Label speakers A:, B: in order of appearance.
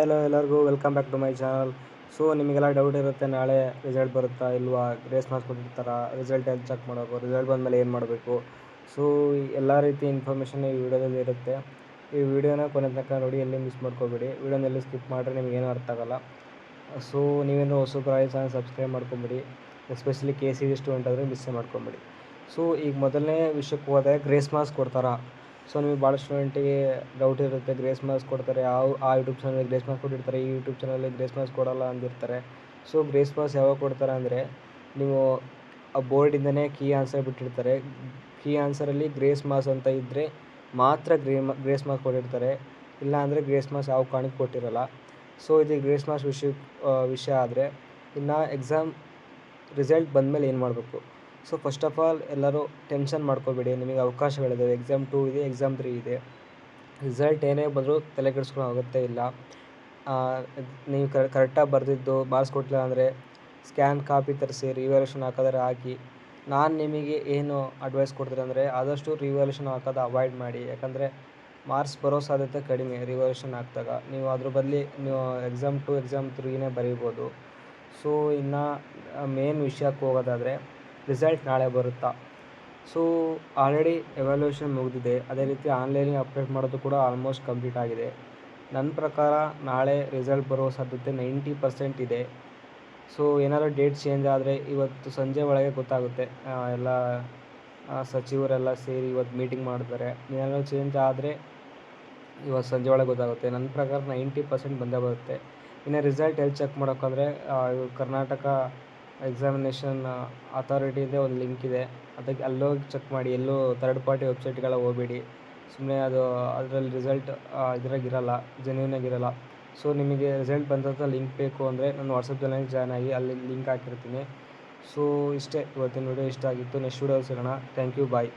A: ಎಲ್ಲೋ ಎಲ್ಲರಿಗೂ welcome back to my channel. So ನಿಮಗೆಲ್ಲ doubt ಇರುತ್ತೆ, ನಾಳೆ ರಿಸಲ್ಟ್ ಬರುತ್ತಾ ಇಲ್ವಾ, ಗ್ರೇಸ್ ಮಾರ್ಕ್ಸ್ ಕೊಟ್ಟಿರ್ತಾರ, ರಿಸಲ್ಟ್ ಎಲ್ಲಿ ಚೆಕ್ ಮಾಡೋದು, ರಿಸಲ್ಟ್ ಬಂದಮೇಲೆ ಏನು ಮಾಡಬೇಕು. ಸೊ ಎಲ್ಲ ರೀತಿ ಇನ್ಫಾರ್ಮೇಷನ್ ಈ ವಿಡಿಯೋದಲ್ಲಿ ಇರುತ್ತೆ. ಈ ವಿಡಿಯೋನ ಕೊನೆ ತನಕ ನೋಡಿ, ಎಲ್ಲಿ ಮಿಸ್ ಮಾಡ್ಕೋಬೇಡಿ. ವಿಡಿಯೋನ ಎಲ್ಲಿ ಸ್ಕಿಪ್ ಮಾಡಿದ್ರೆ ನಿಮಗೇನು ಅರ್ಥ ಆಗೋಲ್ಲ. ಸೊ ನೀವೇನು ಹೊಸಬ್ರಾಗಿ ಚಾನಲ್ ಸಬ್ಸ್ಕ್ರೈಬ್ ಮಾಡ್ಕೊಂಬಿಡಿ. ಎಸ್ಪೆಷಲಿ KCD ಸ್ಟೂಡೆಂಟ್ ಆದರೆ ಮಿಸ್ಸೇ ಮಾಡ್ಕೊಂಬಿಡಿ. ಸೊ ಈಗ ಮೊದಲನೇ ವಿಷಯಕ್ಕೆ ಹೋದರೆ, ಗ್ರೇಸ್ ಮಾರ್ಕ್ಸ್ ಕೊಡ್ತಾರಾ? ಸೊ ನಿಮಗೆ ಭಾಳ ಸ್ಟೂಡೆಂಟಿಗೆ ಡೌಟ್ ಇರುತ್ತೆ, ಗ್ರೇಸ್ ಮಾರ್ಕ್ಸ್ ಕೊಡ್ತಾರೆ, ಆ ಯೂಟ್ಯೂಬ್ ಚಾನಲಲ್ಲಿ ಗ್ರೇಸ್ ಮಾರ್ಕ್ಸ್ ಕೊಟ್ಟಿರ್ತಾರೆ, ಈ ಯೂಟ್ಯೂಬ್ ಚಾನಲಲ್ಲಿ ಗ್ರೇಸ್ ಮಾರ್ಕ್ಸ್ ಕೊಡಲ್ಲ ಅಂದಿರ್ತಾರೆ. ಸೊ ಗ್ರೇಸ್ ಮಾರ್ಕ್ಸ್ ಯಾವಾಗ ಕೊಡ್ತಾರೆ ಅಂದರೆ, ನೀವು ಆ ಬೋರ್ಡಿಂದನೇ ಕೀ ಆನ್ಸರ್ ಬಿಟ್ಟಿರ್ತಾರೆ. ಕೀ ಆನ್ಸರಲ್ಲಿ ಗ್ರೇಸ್ ಮಾರ್ಕ್ಸ್ ಅಂತ ಇದ್ದರೆ ಮಾತ್ರ ಗ್ರೇಸ್ ಮಾರ್ಕ್ಸ್ ಕೊಟ್ಟಿರ್ತಾರೆ. ಇಲ್ಲ ಅಂದರೆ ಗ್ರೇಸ್ ಮಾರ್ಕ್ಸ್ ಯಾವ ಕಾರಣಕ್ಕೆ ಕೊಟ್ಟಿರಲ್ಲ. ಸೊ ಇದು ಗ್ರೇಸ್ ಮಾರ್ಕ್ಸ್ ವಿಷಯ ಆದರೆ, ಇನ್ನು ಎಕ್ಸಾಮ್ ರಿಸಲ್ಟ್ ಬಂದಮೇಲೆ ಏನು ಮಾಡಬೇಕು. ಸೊ ಫಸ್ಟ್ ಆಫ್ ಆಲ್ ಎಲ್ಲರೂ ಟೆನ್ಷನ್ ಮಾಡ್ಕೋಬೇಡಿ. ನಿಮಗೆ ಅವಕಾಶಗಳಿದ್ದಾವೆ. ಎಕ್ಸಾಮ್ 2 ಇದೆ, ಎಕ್ಸಾಮ್ 3 ಇದೆ. ರಿಸಲ್ಟ್ ಏನೇ ಬಂದರೂ ತಲೆ ಕೆಡಿಸ್ಕೊಳ್ಳೋ ಆಗುತ್ತೆ ಇಲ್ಲ. ನೀವು ಕರೆಕ್ಟಾಗಿ ಬರೆದಿದ್ದು ಮಾರ್ಕ್ಸ್ ಕೊಟ್ಟಿಲ್ಲ ಅಂದರೆ ಸ್ಕ್ಯಾನ್ ಕಾಪಿ ತರಿಸಿ ರಿವ್ಯಾಲ್ಯೂಷನ್ ಹಾಕೋದ್ರೆ ಹಾಕಿ. ನಾನು ನಿಮಗೆ ಏನು ಅಡ್ವೈಸ್ ಕೊಡ್ತೀನಿ ಅಂದರೆ, ಆದಷ್ಟು ರಿವ್ಯಾಲ್ಯೂಷನ್ ಹಾಕೋದು ಅವಾಯ್ಡ್ ಮಾಡಿ. ಯಾಕಂದರೆ ಮಾರ್ಕ್ಸ್ ಬರೋ ಸಾಧ್ಯತೆ ಕಡಿಮೆ ರಿವ್ಯಾಲ್ಯೂಷನ್ ಹಾಕಿದಾಗ. ನೀವು ಅದ್ರ ಬದಲು ನೀವು ಎಕ್ಸಾಮ್ 2, ಎಕ್ಸಾಮ್ 3ನೇ ಬರೀಬೋದು. ಸೊ ಇನ್ನು ಮೇನ್ ವಿಷಯಕ್ಕೆ ಹೋಗೋದಾದರೆ, ರಿಸಲ್ಟ್ ನಾಳೆ ಬರುತ್ತಾ. ಸೊ ಆಲ್ರೆಡಿ ಎವ್ಯಾಲ್ಯೂಯೇಷನ್ ಮುಗಿದಿದೆ. ಅದೇ ರೀತಿ ಆನ್ಲೈನಿಗೆ ಅಪ್ಡೇಟ್ ಮಾಡೋದು ಕೂಡ ಆಲ್ಮೋಸ್ಟ್ ಕಂಪ್ಲೀಟ್ ಆಗಿದೆ. ನನ್ನ ಪ್ರಕಾರ ನಾಳೆ ರಿಸಲ್ಟ್ ಬರೋ ಸಾಧ್ಯತೆ 90% ಇದೆ. ಸೊ ಏನಾದರೂ ಡೇಟ್ ಚೇಂಜ್ ಆದರೆ ಇವತ್ತು ಸಂಜೆ ಒಳಗೆ ಗೊತ್ತಾಗುತ್ತೆ. ಎಲ್ಲ ಸಚಿವರೆಲ್ಲ ಸೇರಿ ಇವತ್ತು ಮೀಟಿಂಗ್ ಮಾಡ್ತಾರೆ. ಏನಾದರೂ ಚೇಂಜ್ ಆದರೆ ಇವತ್ತು ಸಂಜೆ ಒಳಗೆ ಗೊತ್ತಾಗುತ್ತೆ. ನನ್ನ ಪ್ರಕಾರ 90% ಬಂದೇ ಬರುತ್ತೆ. ಇನ್ನು ರಿಸಲ್ಟ್ ಎಲ್ಲಿ ಚೆಕ್ ಮಾಡೋಕ್ಕಂದರೆ, ಕರ್ನಾಟಕ ಎಕ್ಸಾಮಿನೇಷನ್ ಅಥಾರಿಟಿಯಿಂದ ಒಂದು ಲಿಂಕ್ ಇದೆ, ಅದಕ್ಕೆ ಅಲ್ಲೋಗಿ ಚೆಕ್ ಮಾಡಿ. ಎಲ್ಲೂ ಥರ್ಡ್ ಪಾರ್ಟಿ ವೆಬ್ಸೈಟ್ಗೆಲ್ಲ ಹೋಗಬೇಡಿ. ಸುಮ್ಮನೆ ಅದರಲ್ಲಿ ರಿಸಲ್ಟ್ ಇದ್ರಾಗಿರಲ್ಲ, ಜೆನ್ಯೂನಾಗಿರಲ್ಲ. ಸೊ ನಿಮಗೆ ರಿಸಲ್ಟ್ ಬಂದಂಥ ಲಿಂಕ್ ಬೇಕು ಅಂದರೆ ನನ್ನ ವಾಟ್ಸಪ್ ಚಾನಲ್ಗೆ ಜಾಯ್ನ್ ಆಗಿ, ಅಲ್ಲಿ ಲಿಂಕ್ ಹಾಕಿರ್ತೀನಿ. ಸೊ ಇಷ್ಟೇ ಇವತ್ತಿನ ವಿಡಿಯೋ. ಇಷ್ಟ ಆಗಿತ್ತು. ನೆಕ್ಸ್ಟ್ ವಿಡಿಯೋದಲ್ಲಿ ಸಿಗೋಣ. Thank you, bye.